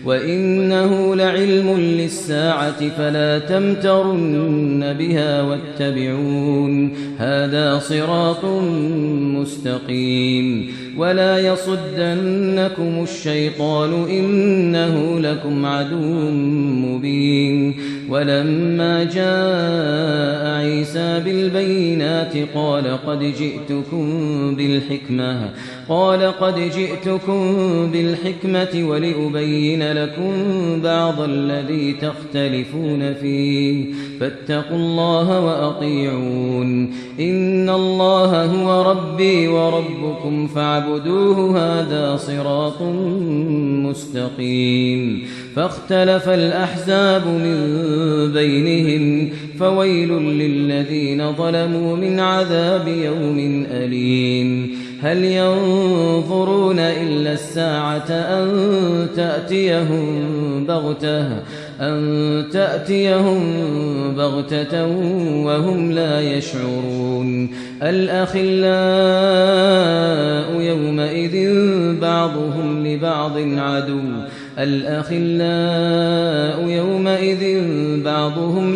وإنه لعلم للساعة فلا تمترن بها واتبعون هذا صراط مستقيم ولا يصدنكم الشيطان إنه لكم عدو مبين ولما جاء عيسى بالبينات قال قد جئتكم بالحكمة ولأبين لكم بعض الذي تختلفون فيه فاتقوا الله وأطيعون إن الله هو ربي وربكم فاعبدوه هذا صراط مستقيم فاختلف الأحزاب من بينهم فويل للذين ظلموا من عذاب يوم أليم هل ينظرون إلا الساعة أن تأتيهم بغتة وهم لا يشعرون الأخلاء يومئذ بعضهم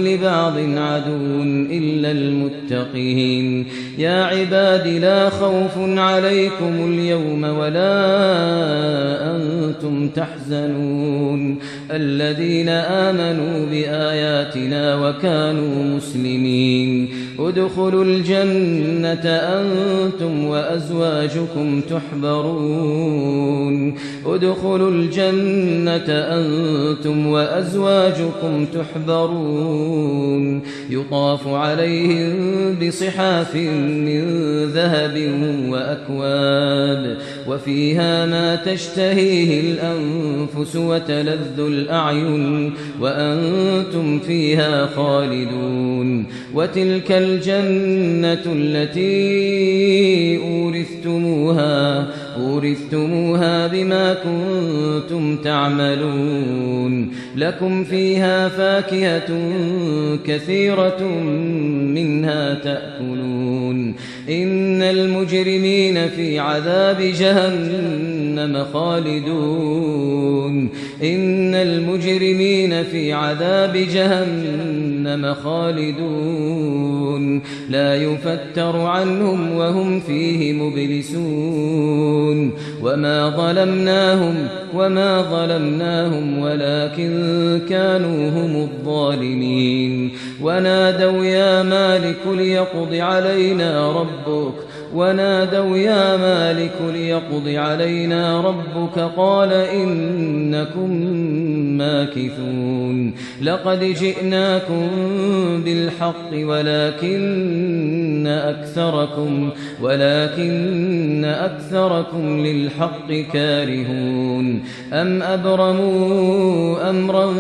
لبعض عدو إلا المتقين يا عباد لا خوف عليكم اليوم ولا أنتم تحزنون الذين آمنوا بآياتنا وكانوا مسلمين ادخلوا الجنة أنتم وأزواجكم تحبرون يطاف عليهم بصحاف من ذهب وأكواب وفيها ما تشتهيه الأنفس وتلذ الأعين وأنتم فيها خالدون وتلك الجنة التي أورثتموها بما كنتم تعملون لكم فيها فاكهة كثيرة منها تأكلون إن المجرمين في عذاب جهنم خالدون لا يفتر عنهم وهم فيه مبلسون وما ظلمناهم ولكن كانوا هم الظالمين ونادوا يا مالك ليقض علينا ربك قال إنكم ماكثون لقد جئناكم بالحق ولكن أكثركم للحق كارهون أم أبرموا أمرا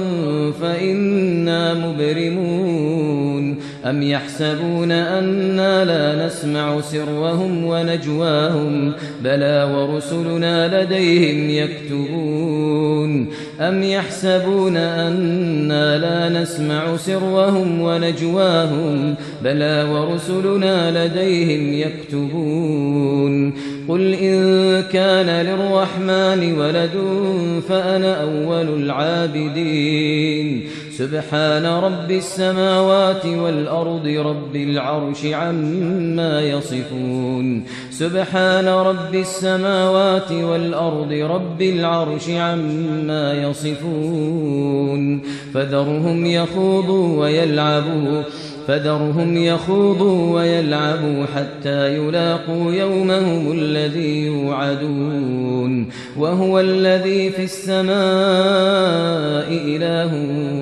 فإنا مبرمون أم يحسبون أنا لا نسمع سرهم ونجواهم بلى ورسلنا لديهم يكتبون أم يحسبون أنا لا نسمع سرهم ونجواهم بلى ورسلنا لديهم يكتبون قل إن كان للرحمن ولد فأنا أول العابدين سبحان رب السماوات والأرض رب العرش عما يصفون فذرهم يخوضوا ويلعبوا حتى يلاقوا يومهم الذي يوعدون وهو الذي في السماء إله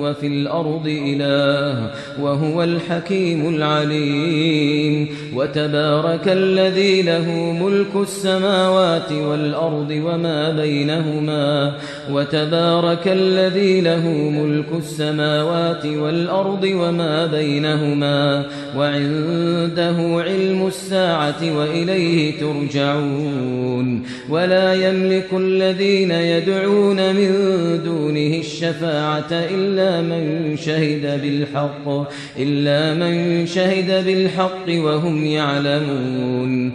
وفي الأرض إله وهو الحكيم العليم وتبارك الذي له ملك السماوات والأرض وما بينهما بينهما وعنده علم الساعة وإليه ترجعون ولا يملك الذين يدعون من دونه الشفاعة إلا من شهد بالحق وهم يعلمون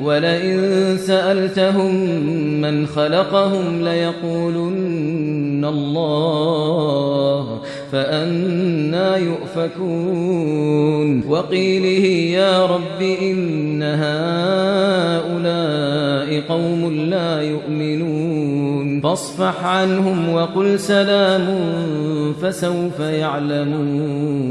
ولئن سألتهم من خلقهم ليقولن الله فأنى يؤفكون وقيله يا رب إن هؤلاء قوم لا يؤمنون فاصفح عنهم وقل سلام فسوف يعلمون